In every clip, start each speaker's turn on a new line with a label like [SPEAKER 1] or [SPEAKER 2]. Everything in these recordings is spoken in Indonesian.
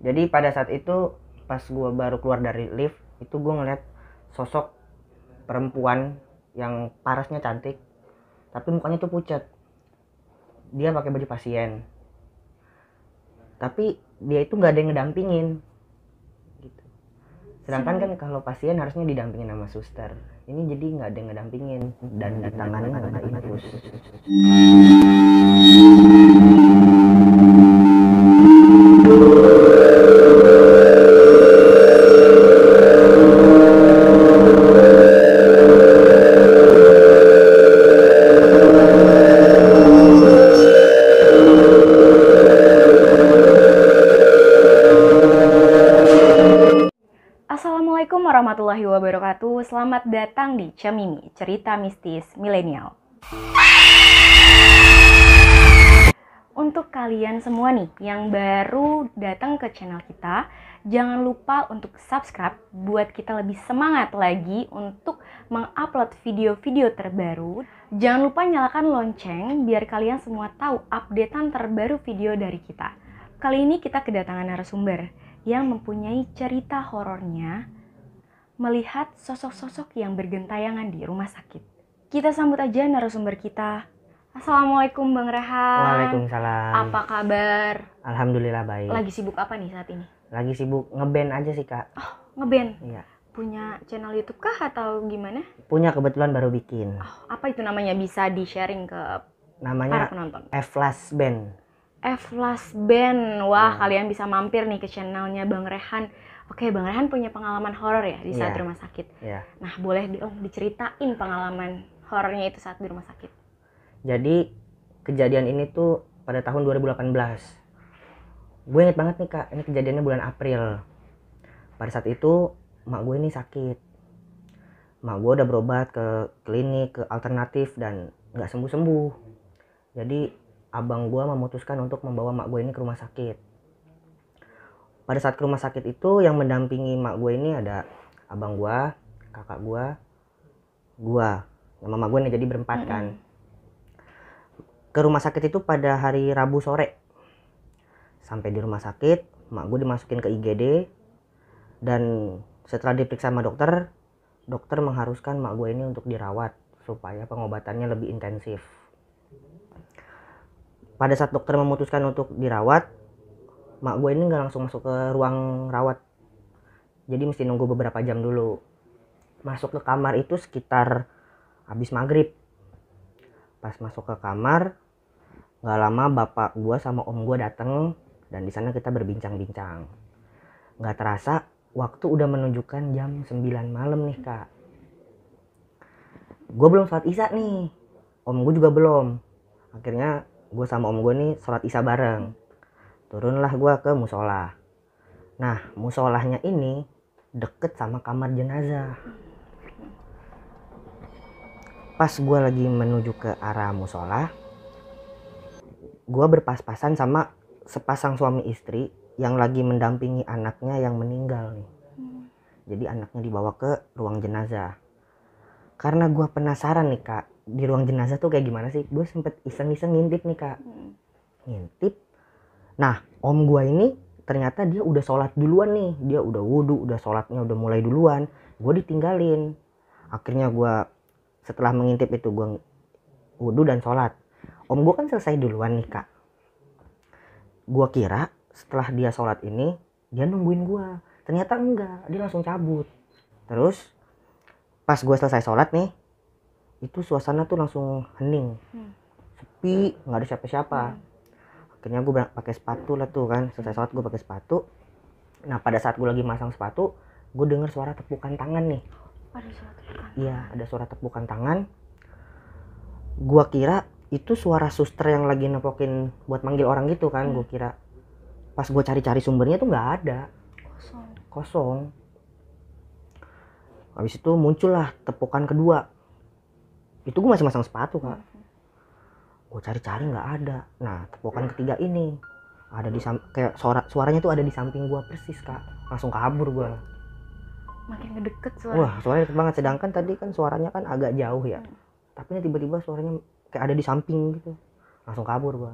[SPEAKER 1] Jadi pada saat itu pas gue baru keluar dari lift itu gue ngeliat sosok perempuan yang parasnya cantik tapi mukanya tuh pucat. Dia pakai baju pasien tapi dia itu nggak ada yang ngedampingin gitu. Sedangkan kan kalau pasien harusnya didampingin sama suster, ini jadi nggak ada yang ngedampingin dan di tangannya ada infus.
[SPEAKER 2] Assalamualaikum warahmatullahi wabarakatuh. Selamat datang di Cemimi, cerita mistis milenial. Untuk kalian semua nih yang baru datang ke channel kita, jangan lupa untuk subscribe buat kita lebih semangat lagi untuk mengupload video-video terbaru. Jangan lupa nyalakan lonceng biar kalian semua tahu updatean terbaru video dari kita. Kali ini kita kedatangan narasumber yang mempunyai cerita horornya melihat sosok-sosok yang bergentayangan di rumah sakit. Kita sambut aja narasumber kita. Assalamualaikum Bang Rehan.
[SPEAKER 1] Waalaikumsalam.
[SPEAKER 2] Apa kabar?
[SPEAKER 1] Alhamdulillah baik.
[SPEAKER 2] Lagi sibuk apa nih saat ini?
[SPEAKER 1] Lagi sibuk ngeband aja sih kak.
[SPEAKER 2] Oh, ngeband?
[SPEAKER 1] Iya.
[SPEAKER 2] Punya channel YouTube kah atau gimana?
[SPEAKER 1] Punya, kebetulan baru bikin.
[SPEAKER 2] Oh, apa itu namanya? Bisa di-sharing ke
[SPEAKER 1] Namanya
[SPEAKER 2] para penonton?
[SPEAKER 1] F-Flash Band.
[SPEAKER 2] F-Flash Band. Wah, kalian bisa mampir nih ke channelnya Bang Rehan. Oke, Bang Rehan punya pengalaman horor ya di saat di rumah sakit.
[SPEAKER 1] Iya.
[SPEAKER 2] Nah, boleh dong diceritain pengalaman horornya itu saat di rumah sakit.
[SPEAKER 1] Jadi kejadian ini tuh pada tahun 2018. Gue inget banget nih kak, ini kejadiannya bulan April. Pada saat itu mak gue ini sakit. Mak gue udah berobat ke klinik, ke alternatif dan nggak sembuh-sembuh. Jadi abang gue memutuskan untuk membawa mak gue ini ke rumah sakit. Pada saat ke rumah sakit itu yang mendampingi mak gue ini ada abang gue, kakak gue, sama mak gue nih, jadi berempat kan. Ke rumah sakit itu pada hari Rabu sore. Sampai di rumah sakit, mak gue dimasukin ke IGD dan setelah diperiksa sama dokter, dokter mengharuskan mak gue ini untuk dirawat supaya pengobatannya lebih intensif. Pada saat dokter memutuskan untuk dirawat, mak gue ini nggak langsung masuk ke ruang rawat. Jadi mesti nunggu beberapa jam dulu. Masuk ke kamar itu sekitar habis maghrib. Pas masuk ke kamar, nggak lama bapak gue sama om gue datang dan di sana kita berbincang-bincang. Nggak terasa waktu udah menunjukkan jam 9 malam nih kak. Gue belum sholat isya nih, om gue juga belum. Akhirnya gue sama om gue nih sholat isya bareng. Turunlah gue ke musola. Nah, musolahnya ini deket sama kamar jenazah. Pas gue lagi menuju ke arah musola, gue berpas-pasan sama sepasang suami istri yang lagi mendampingi anaknya yang meninggal nih. Jadi anaknya dibawa ke ruang jenazah. Karena gue penasaran nih kak, di ruang jenazah tuh kayak gimana sih? Gue sempet iseng-iseng ngintip nih kak. Ngintip. Nah, om gue ini ternyata dia udah sholat duluan nih. Dia udah wudhu, udah sholatnya udah mulai duluan. Gue ditinggalin. Akhirnya gue setelah mengintip itu gue wudhu dan sholat. Om gue kan selesai duluan nih kak. Gue kira setelah dia sholat ini dia nungguin gue. Ternyata enggak, dia langsung cabut. Terus pas gue selesai sholat nih, itu suasana tuh langsung hening, sepi, nggak ada siapa-siapa. Akhirnya gue pakai sepatu lah tuh kan, selesai sholat gue pakai sepatu. Nah pada saat gue lagi masang sepatu, gue dengar suara tepukan tangan nih.
[SPEAKER 2] Ada suara tepukan.
[SPEAKER 1] Iya, ada suara tepukan tangan. Gue kira itu suara suster yang lagi nepokin buat manggil orang gitu kan. Gue kira. Pas gue cari-cari sumbernya tuh nggak ada. Kosong. Habis itu muncullah tepukan kedua. Itu gue masih masang sepatu kak. Gue cari-cari nggak ada. Nah tepukan ketiga ini ada di kayak suaranya tuh ada di samping gue persis kak. Langsung kabur gue.
[SPEAKER 2] Makin ngedeket suara.
[SPEAKER 1] Wah suaranya deket banget. Sedangkan tadi kan suaranya kan agak jauh ya. Tapi tiba-tiba suaranya kayak ada di samping gitu. Langsung kabur gue.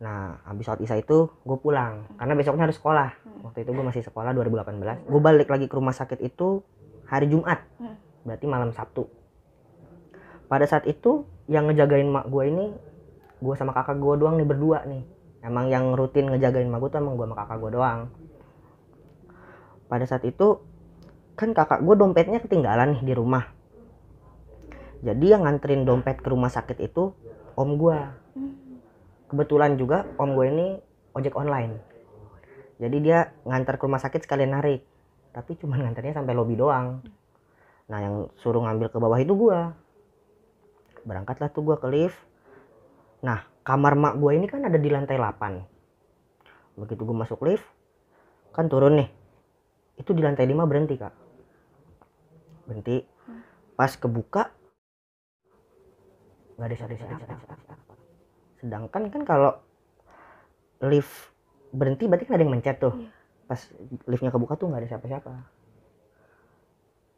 [SPEAKER 1] Nah habis sholat isya itu gue pulang karena besoknya harus sekolah. Waktu itu gue masih sekolah 2018. Gue balik lagi ke rumah sakit itu hari Jumat. Berarti malam Sabtu. Pada saat itu yang ngejagain mak gue ini, gue sama kakak gue doang nih, berdua nih. Emang yang rutin ngejagain mak gue tuh emang gue sama kakak gue doang. Pada saat itu kan kakak gue dompetnya ketinggalan nih di rumah. Jadi yang nganterin dompet ke rumah sakit itu om gue. Kebetulan juga om gue ini ojek online. Jadi dia ngantar ke rumah sakit sekalian narik. Tapi cuma ngantarnya sampai lobi doang. Nah yang suruh ngambil ke bawah itu gue. Berangkatlah tuh gue ke lift. Nah kamar mak gue ini kan ada di lantai 8. Begitu gue masuk lift, kan turun nih. Itu di lantai 5 berhenti kak. Berhenti. Pas kebuka, gak ada siapa-siapa. Sedangkan kan kalau lift berhenti berarti kan ada yang mencet tuh. Pas liftnya kebuka tuh gak ada siapa-siapa.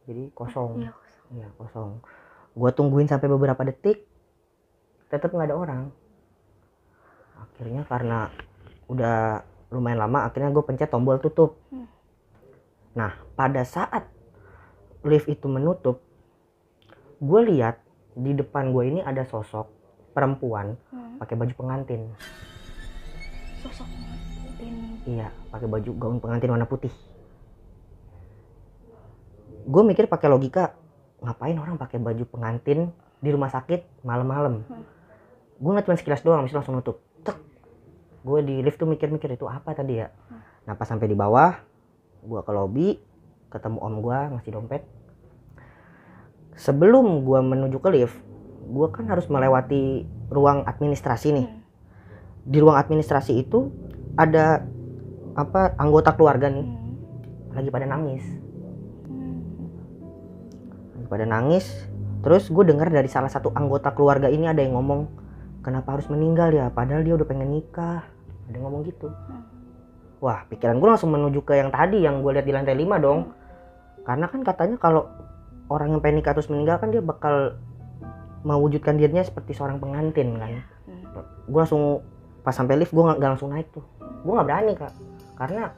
[SPEAKER 1] Jadi kosong. Iya kosong. Gue tungguin sampai beberapa detik, tetap nggak ada orang. Akhirnya karena udah lumayan lama, akhirnya gue pencet tombol tutup. Nah pada saat lift itu menutup, gue lihat di depan gue ini ada sosok perempuan pakai baju pengantin.
[SPEAKER 2] Sosok pengantin.
[SPEAKER 1] Iya, pakai baju gaun pengantin warna putih. Gue mikir pakai logika, ngapain orang pakai baju pengantin di rumah sakit malam-malam. Gue nggak cuma sekilas doang, habis itu langsung nutup. Tek. Gue di lift tuh mikir-mikir itu apa tadi ya. Nah pas sampai di bawah, gue ke lobby, ketemu om gue ngasih dompet. Sebelum gue menuju ke lift, gue kan harus melewati ruang administrasi nih. Di ruang administrasi itu ada anggota keluarga nih, lagi pada nangis. Terus gue dengar dari salah satu anggota keluarga ini ada yang ngomong, kenapa harus meninggal ya, padahal dia udah pengen nikah. Ada yang ngomong gitu. Wah pikiran gue langsung menuju ke yang tadi yang gue lihat di lantai 5 dong. Karena kan katanya kalau orang yang pengen nikah terus meninggal kan dia bakal mewujudkan dirinya seperti seorang pengantin kan. Gue langsung pas sampai lift gue gak langsung naik tuh. Gue gak berani kak. Karena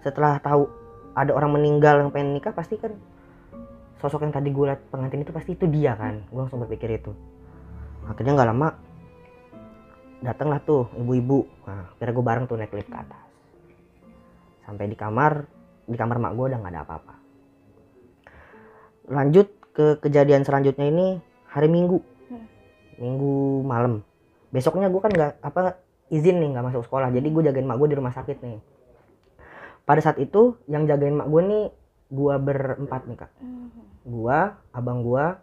[SPEAKER 1] setelah tahu ada orang meninggal yang pengen nikah, pasti kan sosok yang tadi gue liat pengantin itu pasti itu dia kan. Gue langsung berpikir itu. Akhirnya nggak lama datanglah tuh ibu-ibu. Nah akhirnya gue bareng tuh naik lift ke atas. Sampai di kamar mak gue udah nggak ada apa-apa. Lanjut ke kejadian selanjutnya ini hari Minggu malam. Besoknya gue kan izin nih nggak masuk sekolah. Jadi gue jagain mak gue di rumah sakit nih. Pada saat itu yang jagain mak gue nih gua berempat nih kak. Gua, abang gua,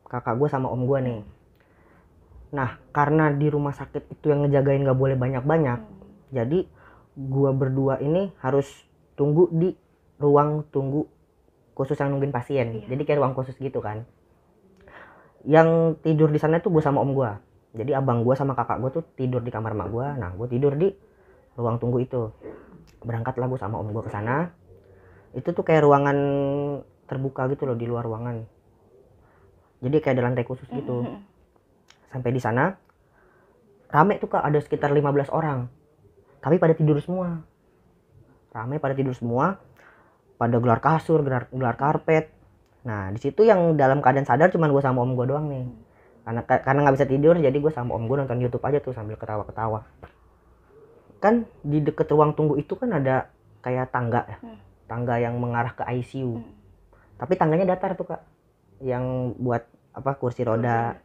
[SPEAKER 1] kakak gua sama om gua nih. Nah karena di rumah sakit itu yang ngejagain gak boleh banyak-banyak, jadi gua berdua ini harus tunggu di ruang tunggu khusus yang nungguin pasien. Jadi kayak ruang khusus gitu kan. Yang tidur di sana tuh gua sama om gua. Jadi abang gua sama kakak gua tuh tidur di kamar mak gua. Nah gua tidur di ruang tunggu itu. Berangkatlah gua sama om gua ke sana. Itu tuh kayak ruangan terbuka gitu loh, di luar ruangan. Jadi kayak ada lantai khusus gitu. Sampai di sana rame tuh kak, ada sekitar 15 orang. Tapi pada tidur semua. Rame pada tidur semua. Pada gelar kasur, gelar karpet. Nah di situ yang dalam keadaan sadar cuman gue sama om gue doang nih. Karena nggak bisa tidur, jadi gue sama om gue nonton YouTube aja tuh sambil ketawa-ketawa. Kan di deket ruang tunggu itu kan ada kayak tangga ya. Tangga yang mengarah ke ICU. Tapi tangganya datar tuh kak. Yang buat kursi roda,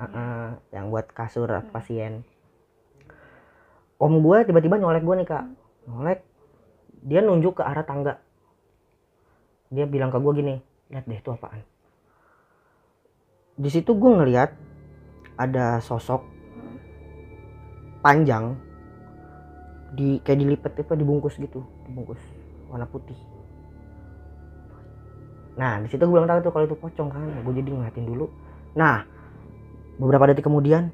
[SPEAKER 1] yang buat kasur pasien. Om gue tiba-tiba nyolek gue nih kak. Nyolek. Dia nunjuk ke arah tangga. Dia bilang ke gue gini, lihat deh itu apaan. Di situ gue ngeliat ada sosok panjang, kayak dilipat dibungkus gitu, dibungkus warna putih. Nah di situ gue bilang tahu tuh kalau itu pocong kan. Gue jadi ngeliatin dulu. Nah beberapa detik kemudian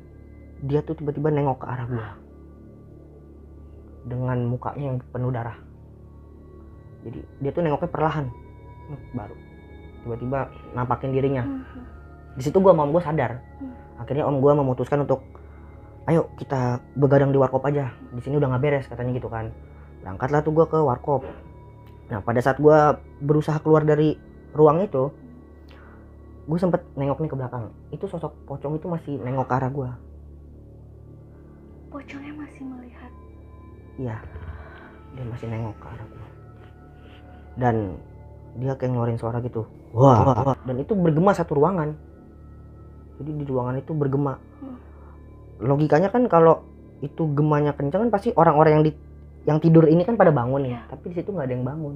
[SPEAKER 1] dia tuh tiba-tiba nengok ke arah gue dengan mukanya yang penuh darah. Jadi dia tuh nengoknya perlahan, baru tiba-tiba nampakin dirinya. Di situ gue sama om gue sadar. Akhirnya om gue memutuskan untuk ayo kita begadang di warkop aja, di sini udah nggak beres katanya gitu kan. Berangkatlah tuh gue ke warkop. Nah pada saat gue berusaha keluar dari ruang itu, gue sempet nengok nih ke belakang. Itu sosok pocong itu masih nengok ke arah gue.
[SPEAKER 2] Pocongnya masih melihat.
[SPEAKER 1] Iya, dia masih nengok ke arah gue. Dan dia kayak ngeluarin suara gitu. Wah. Dan itu bergema satu ruangan. Jadi di ruangan itu bergema. Logikanya kan kalau itu gemanya kencang kan pasti orang-orang yang tidur ini kan pada bangun nih. Tapi di situ nggak ada yang bangun.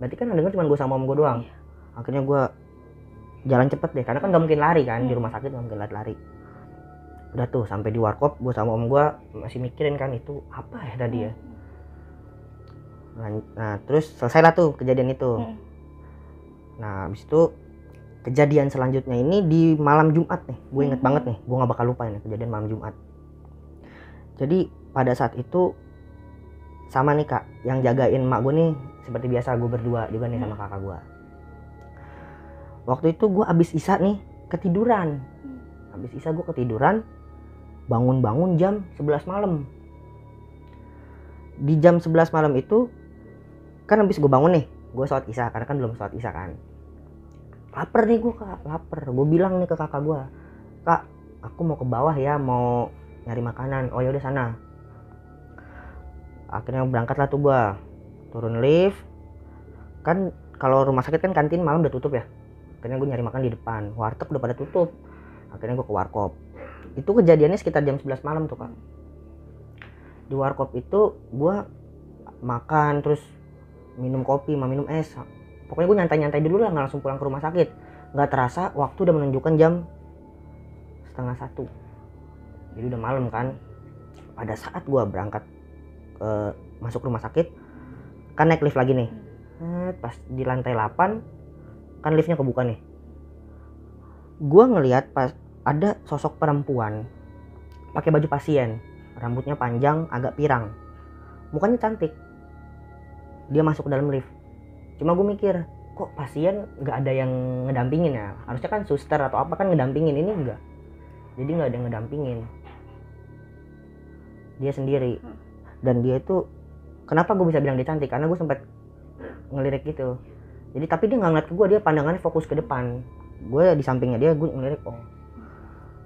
[SPEAKER 1] Berarti kan yang denger cuma gue sama om gue doang. Akhirnya gue jalan cepet deh, karena kan nggak mungkin lari kan, di rumah sakit nggak mungkin lari. Udah tuh sampai di warkop, gue sama om gue masih mikirin kan itu apa ya tadi ya. Nah terus selesai lah tuh kejadian itu. Nah habis itu kejadian selanjutnya ini di malam Jumat nih, gue inget banget nih, gue nggak bakal lupa ini kejadian malam Jumat. Jadi pada saat itu sama nih kak, yang jagain mak gue nih seperti biasa, gue berdua juga nih sama kakak gue. Waktu itu gue abis isya nih ketiduran. Abis isya gue ketiduran, bangun-bangun jam 11 malam. Di jam 11 malam itu kan abis gue bangun nih, gue sholat isya, karena kan belum sholat isya kan. Laper nih gue kak, laper. Gue bilang nih ke kakak gue, kak aku mau ke bawah ya, mau nyari makanan. Oh ya udah sana. Akhirnya berangkat lah tuh gue, turun lift. Kan kalau rumah sakit kan kantin malam udah tutup ya. Akhirnya gue nyari makan di depan, warteg udah pada tutup. Akhirnya gue ke warkop. Itu kejadiannya sekitar jam 11 malam tuh kak. Di warkop itu gue makan, terus minum kopi, minum es. Pokoknya gue nyantai-nyantai dulu lah, gak langsung pulang ke rumah sakit. Gak terasa waktu udah menunjukkan jam 12:30. Jadi udah malam kan. Pada saat gue berangkat masuk rumah sakit, kan naik lift lagi nih. Pas di lantai 8 kan liftnya kebuka nih. Gue ngelihat pas ada sosok perempuan pakai baju pasien, rambutnya panjang agak pirang, mukanya cantik. Dia masuk ke dalam lift. Cuma gue mikir, kok pasien nggak ada yang ngedampingin ya? Harusnya kan suster atau apa kan ngedampingin, ini enggak. Jadi nggak ada yang ngedampingin, dia sendiri. Dan dia itu, kenapa gue bisa bilang dia cantik? Karena gue sempat ngelirik gitu. Jadi tapi dia nggak ngeliat ke gue, dia pandangannya fokus ke depan. Gue di sampingnya dia, gue ngelirik. Oh.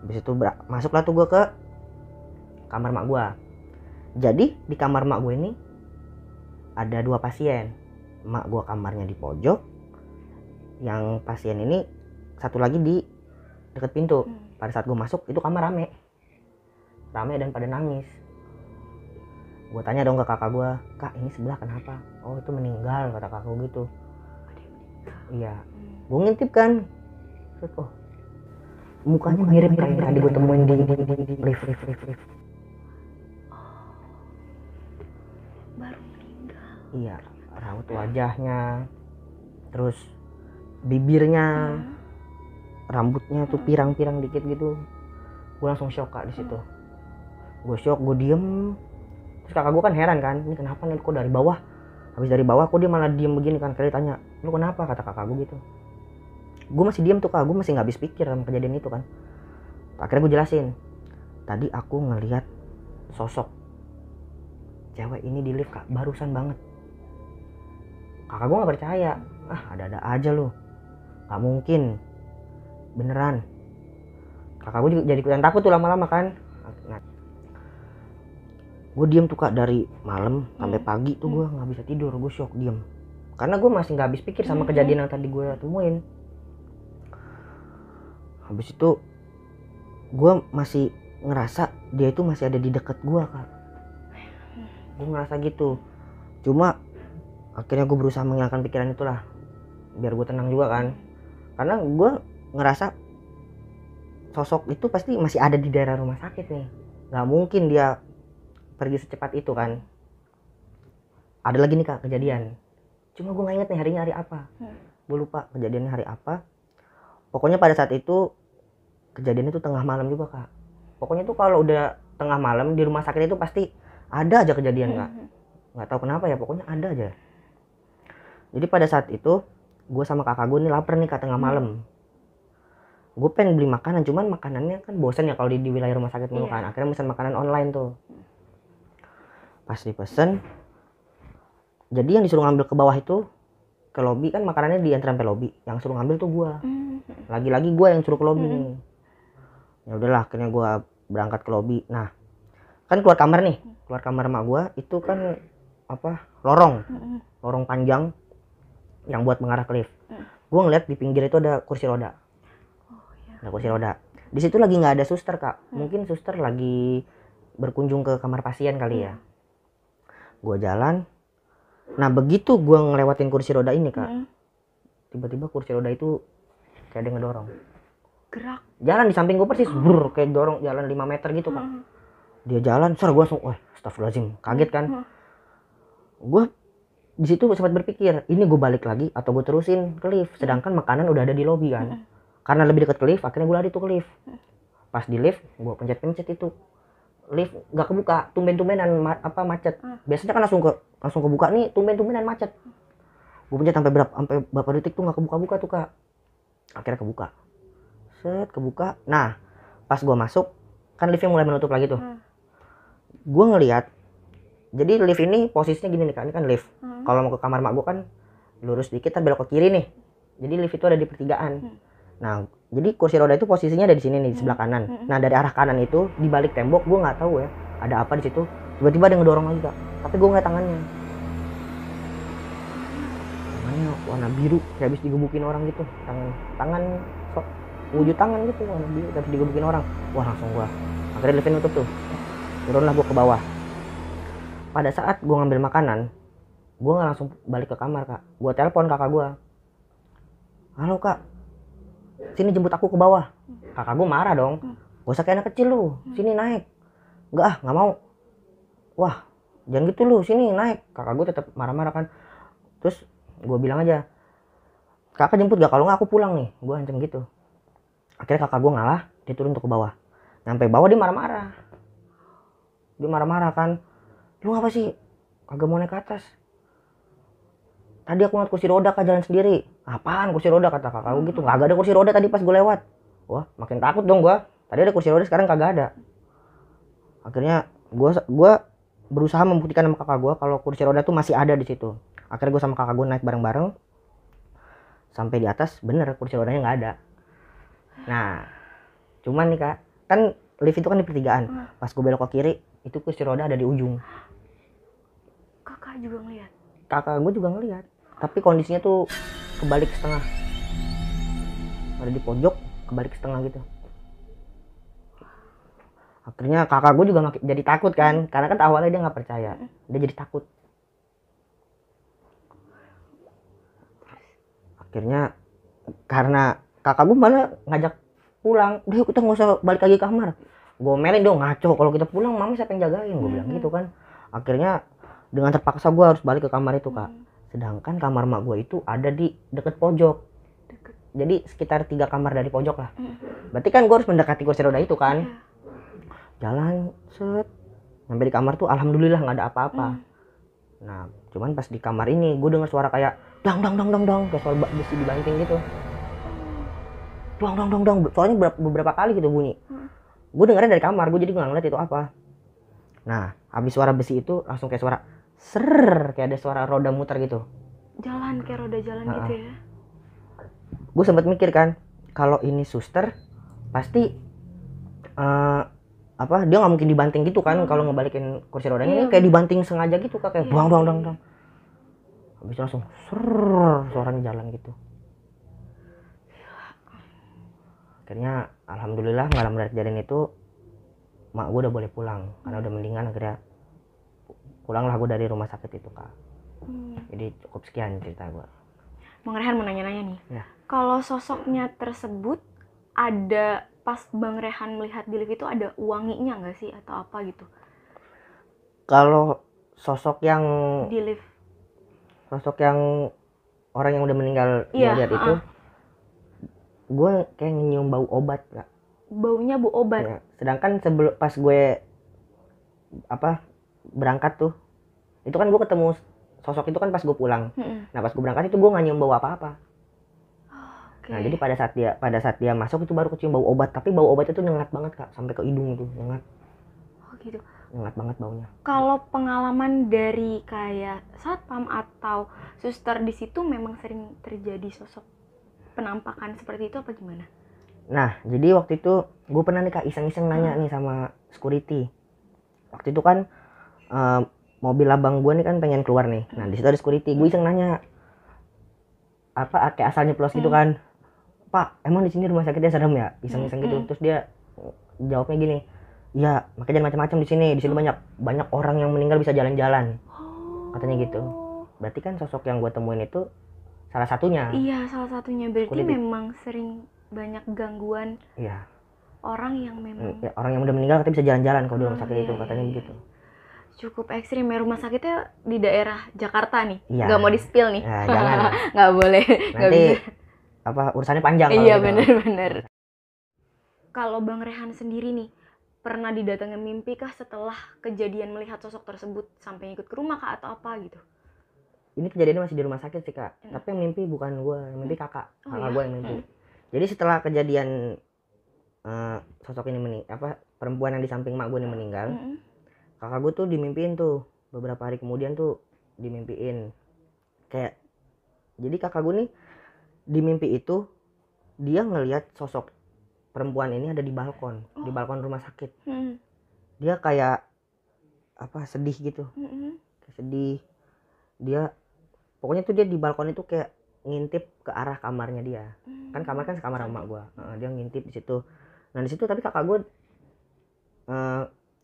[SPEAKER 1] Habis itu masuklah tuh gue ke kamar mak gue. Jadi di kamar mak gue ini ada 2 pasien. Mak gue kamarnya di pojok, yang pasien ini satu lagi di deket pintu. Pada saat gue masuk itu kamar rame dan pada nangis. Gue tanya dong ke kakak gue, kak ini sebelah kenapa? Oh itu meninggal, kata kakak gue gitu. Iya, gue ngintip kan. Oh, mukanya mirip kayak yang tadi gue temuin di lift.
[SPEAKER 2] Baru meninggal.
[SPEAKER 1] Iya, raut wajahnya, terus bibirnya, rambutnya tuh pirang-pirang dikit gitu. Gue langsung shock kak di situ. Gue shock, gue diem. Terus kakak gue kan heran kan, ini kenapa nih kok dari bawah? Habis dari bawah kok dia malah diem begini kan. Kali tanya, lu kenapa? Kata kakak gue gitu. Gue masih diem tuh kak, gue masih nggak habis pikir sama kejadian itu kan. Akhirnya gue jelasin, tadi aku ngelihat sosok cewek ini di lift kak, barusan banget. Kakak gue nggak percaya, ada-ada aja lu, nggak mungkin, beneran. Kakak gue juga jadi ikutan takut tuh lama-lama kan. Nah, gue diem tuh kak dari malam sampai pagi tuh gue nggak bisa tidur, gue shock diem. Karena gue masih nggak habis pikir sama kejadian yang tadi gue temuin. Habis itu gue masih ngerasa dia itu masih ada di dekat gue kak. Gue ngerasa gitu. Cuma akhirnya gue berusaha menghilangkan pikiran itulah, biar gue tenang juga kan. Karena gue ngerasa sosok itu pasti masih ada di daerah rumah sakit nih. Gak mungkin dia pergi secepat itu kan. Ada lagi nih kak kejadian. Cuma gue gak inget nih harinya hari apa. Gue lupa kejadiannya hari apa. Pokoknya pada saat itu kejadiannya itu tengah malam juga kak. Pokoknya tuh kalau udah tengah malam di rumah sakit itu pasti ada aja kejadian kak. Nggak tahu kenapa ya, pokoknya ada aja. Jadi pada saat itu gue sama kakak gue nih lapar nih kak tengah malam. Gue pengen beli makanan, cuman makanannya kan bosan ya kalau di wilayah rumah sakit mulu kan. Akhirnya pesan makanan online tuh. Pas dipesen, jadi yang disuruh ngambil ke bawah itu ke lobby kan makanannya diantar sampai lobby, yang suruh ngambil tuh gua. Lagi-lagi gua yang suruh ke lobby nih. Ya udahlah, akhirnya gua berangkat ke lobby. Nah, kan keluar kamar nih, keluar kamar emak gua itu kan lorong panjang yang buat mengarah ke lift. Gua ngeliat di pinggir itu ada kursi roda. Ada kursi roda. Di situ lagi nggak ada suster, Kak. Mungkin suster lagi berkunjung ke kamar pasien kali ya. Gua jalan. Nah, begitu gua ngelewatin kursi roda ini, Kak. Tiba-tiba kursi roda itu kayak ada yang ngedorong.
[SPEAKER 2] Gerak.
[SPEAKER 1] Jalan di samping gua persis, kayak dorong jalan 5 meter gitu, Kak. Dia jalan, gua langsung, wah, astagfirullahaladzim, kaget kan. Gua di situ sempat berpikir, ini gue balik lagi atau gue terusin ke lift, sedangkan makanan udah ada di lobi kan. Karena lebih dekat ke lift, akhirnya gue lari tuh ke lift. Pas di lift, gue pencet-pencet itu, lift nggak kebuka, tumben-tumbenan macet. Biasanya kan langsung kebuka, nih tumben-tumbenan macet. Gue pencet sampai berapa detik tuh nggak kebuka-buka tuh, Kak. Akhirnya kebuka, kebuka. Nah, pas gue masuk, kan liftnya mulai menutup lagi tuh. Gue ngelihat, jadi lift ini posisinya gini nih, Kak, ini kan lift. Kalau mau ke kamar mak gue kan lurus dikit, kan belok ke kiri nih. Jadi lift itu ada di pertigaan. Nah, jadi kursi roda itu posisinya ada di sini nih, di sebelah kanan. Nah, dari arah kanan itu di balik tembok, gue nggak tahu ya ada apa di situ. Tiba-tiba ada yang ngedorong lagi, Kak. Tapi gue ngeliat tangannya warna biru, kayak habis digebukin orang gitu. Tangan wujud tangan gitu, warna biru, kayak habis digebukin orang. Wah, langsung gue, akhirnya liftnya nutup tuh. Turunlah gue ke bawah. Pada saat gue ngambil makanan, gue nggak langsung balik ke kamar, Kak. Gue telepon kakak gue. Halo, Kak, sini jemput aku ke bawah. Kakak gue marah dong. Gak usah kayak anak kecil lu, sini naik. Nggak mau. Wah, jangan gitu lu, sini naik. Kakak gue tetap marah-marah kan. Terus gue bilang aja, kakak jemput gak, kalau nggak aku pulang nih. Gue ancam gitu. Akhirnya kakak gue ngalah, dia turun untuk ke bawah. Nyampe bawah dia marah-marah. Dia marah-marah kan. Lu ngapa sih kagak mau naik ke atas? Tadi aku ngeliat kursi roda, Kak, jalan sendiri. Apaan kursi roda, kata kakak gue gitu. Kagak ada kursi roda tadi pas gue lewat. Wah, makin takut dong gue. Tadi ada kursi roda, sekarang kagak ada. Akhirnya gue berusaha membuktikan sama kakak gue kalau kursi roda tuh masih ada di situ. Akhirnya gue sama kakak gue naik bareng-bareng sampai di atas, bener kursi rodanya nggak ada. Nah, cuman nih, Kak, kan lift itu kan di pertigaan. Pas gue belok ke kiri, itu kursi roda ada di ujung.
[SPEAKER 2] Kakak juga ngeliat?
[SPEAKER 1] Kakak gue juga ngeliat, tapi kondisinya tuh kebalik setengah. Ada di pojok, kebalik setengah gitu. Akhirnya kakak gue juga jadi takut kan, karena kan awalnya dia nggak percaya, dia jadi takut. Akhirnya karena kakak gue malah ngajak pulang, udah kita nggak usah balik lagi ke kamar. Gue melin dong, ngaco, kalau kita pulang mama siapa yang jagain, gue bilang gitu kan. Akhirnya dengan terpaksa gue harus balik ke kamar itu, Kak. Sedangkan kamar mak gue itu ada di deket pojok. Jadi sekitar 3 kamar dari pojok lah. Berarti kan gue harus mendekati kursi roda itu kan. Jalan sampai di kamar tuh alhamdulillah nggak ada apa-apa. Nah, cuman pas di kamar ini gue dengar suara kayak dang kayak suara besi dibanting gitu. Dang. Soalnya beberapa kali gitu bunyi. Gue dengarnya dari kamar, gue jadi nggak ngeliat itu apa. Nah, habis suara besi itu langsung kayak suara kayak ada suara roda muter gitu.
[SPEAKER 2] Jalan kayak roda jalan gitu ya.
[SPEAKER 1] Gue sempat mikir kan, kalau ini suster pasti dia nggak mungkin dibanting gitu kan. Kalau ngebalikin kursi rodanya ini kayak dibanting sengaja gitu, Kak, kayak dang. Habis langsung suaranya jalan gitu. Akhirnya alhamdulillah malam dari kejadian itu mak gue udah boleh pulang karena udah mendingan. Akhirnya pulanglah gue dari rumah sakit itu, Kak. Jadi cukup sekian cerita gue.
[SPEAKER 2] Bang Rehan mau nanya-nanya nih.
[SPEAKER 1] Ya.
[SPEAKER 2] Kalau sosoknya tersebut ada pas Bang Rehan melihat di lift itu ada wanginya nggak sih atau apa gitu?
[SPEAKER 1] Kalau sosok yang
[SPEAKER 2] di lift,
[SPEAKER 1] sosok yang orang yang udah meninggal gue lihat itu, gue kayak nyium bau obat, Kak.
[SPEAKER 2] Baunya bau obat.
[SPEAKER 1] Ya. Sedangkan pas gue berangkat tuh, itu kan gue ketemu sosok itu kan pas gue pulang. Nah, pas gue berangkat itu gue nggak nyium bau apa-apa. Nah, jadi pada saat dia masuk itu baru kecium bau obat, tapi bau obat itu nyengat banget, Kak, sampai ke hidung itu nyengat.
[SPEAKER 2] Oh gitu.
[SPEAKER 1] nyengat banget baunya.
[SPEAKER 2] Kalau pengalaman dari kayak satpam atau suster di situ memang sering terjadi sosok penampakan seperti itu apa gimana?
[SPEAKER 1] Nah, jadi waktu itu gue pernah nih Kak iseng-iseng nanya nih sama security. Waktu itu kan mobil abang gue nih kan pengen keluar nih. Nah, di situ ada security. Gue iseng nanya apa kayak asalnya plus gitu kan. Pak, emang di sini rumah sakitnya serem ya? Iseng-iseng gitu. Terus dia jawabnya gini, ya makanya jangan macam-macam di sini. Di sini banyak orang yang meninggal bisa jalan-jalan. Katanya gitu. Berarti kan sosok yang gue temuin itu salah satunya.
[SPEAKER 2] Iya, salah satunya. Berarti
[SPEAKER 1] Security.
[SPEAKER 2] memang sering banyak gangguan.
[SPEAKER 1] Iya.
[SPEAKER 2] Orang yang memang
[SPEAKER 1] Ya, orang yang udah meninggal katanya bisa jalan-jalan kalau di rumah sakit itu, katanya begitu.
[SPEAKER 2] Cukup ekstrim ya. Rumah sakitnya di daerah Jakarta nih.
[SPEAKER 1] Iya.
[SPEAKER 2] Nggak mau di-spill nih.
[SPEAKER 1] Nah, jangan.
[SPEAKER 2] Nggak boleh. Nggak
[SPEAKER 1] Nanti
[SPEAKER 2] bisa.
[SPEAKER 1] apa urusannya panjang kalau
[SPEAKER 2] Iya,
[SPEAKER 1] gitu.
[SPEAKER 2] bener-bener. Kalau Bang Rehan sendiri nih, pernah didatangi mimpi kah setelah kejadian melihat sosok tersebut sampai ikut ke rumah kah atau apa gitu?
[SPEAKER 1] Ini kejadiannya masih di rumah sakit sih Kak. Tapi yang mimpi bukan gue, yang mimpi kakak. Kakak gue yang mimpi. Jadi setelah kejadian sosok ini perempuan yang di samping mak gue ini meninggal, kakak gue tuh dimimpiin tuh beberapa hari kemudian tuh dimimpiin kayak, jadi kakak gue nih di mimpi itu dia ngelihat sosok perempuan ini ada di balkon rumah sakit. Dia kayak apa sedih gitu, kayak sedih. Dia pokoknya tuh dia di balkon itu kayak ngintip ke arah kamarnya dia. Kan kamar kan sekamar sama gue. Dia ngintip di situ. Nah di situ tapi kakak gue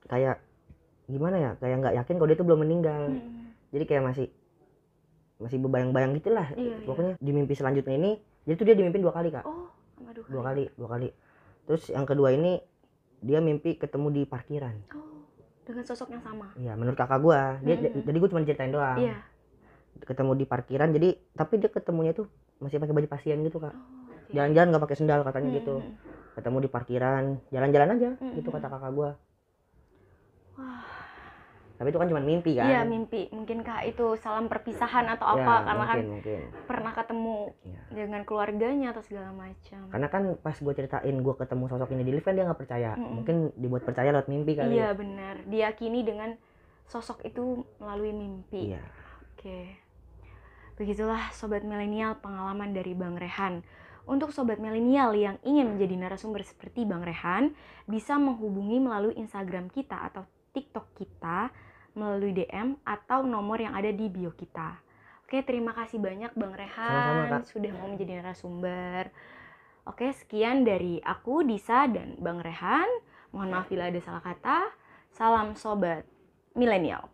[SPEAKER 1] kayak gimana ya, kayak nggak yakin kalau dia tuh belum meninggal. Jadi kayak masih berbayang-bayang gitulah. Pokoknya di mimpi selanjutnya ini, jadi tuh dia dimimpi 2 kali Kak. Dua kali. Terus yang kedua ini dia mimpi ketemu di parkiran.
[SPEAKER 2] Dengan sosok yang sama.
[SPEAKER 1] Iya, menurut kakak gue. Jadi gue cuma ceritain doang.
[SPEAKER 2] Iya.
[SPEAKER 1] Ketemu di parkiran, jadi tapi dia ketemunya tuh masih pakai baju pasien gitu Kak. Jalan-jalan nggak pakai sendal katanya gitu. Ketemu di parkiran, jalan-jalan aja gitu kata kakak gue.
[SPEAKER 2] Wah.
[SPEAKER 1] Tapi itu kan cuma mimpi kan.
[SPEAKER 2] Iya, mimpi. Mungkinkah itu salam perpisahan atau apa?
[SPEAKER 1] Ya,
[SPEAKER 2] karena
[SPEAKER 1] mungkin.
[SPEAKER 2] kan pernah ketemu dengan keluarganya atau segala macam.
[SPEAKER 1] Karena kan pas gue ceritain gue ketemu sosok ini di lift kan dia nggak percaya. Mungkin dibuat percaya lewat mimpi kali.
[SPEAKER 2] Iya, benar. Diyakini dengan sosok itu melalui mimpi.
[SPEAKER 1] Iya.
[SPEAKER 2] Oke. Begitulah Sobat Milenial pengalaman dari Bang Rehan. Untuk Sobat Milenial yang ingin menjadi narasumber seperti Bang Rehan, bisa menghubungi melalui Instagram kita atau TikTok kita, melalui DM atau nomor yang ada di bio kita. Oke, terima kasih banyak Bang Rehan.
[SPEAKER 1] Sama-sama, Kak.
[SPEAKER 2] Sudah mau menjadi narasumber. Oke, sekian dari aku, Disa, dan Bang Rehan. Mohon maaf bila ada salah kata. Salam Sobat Milenial.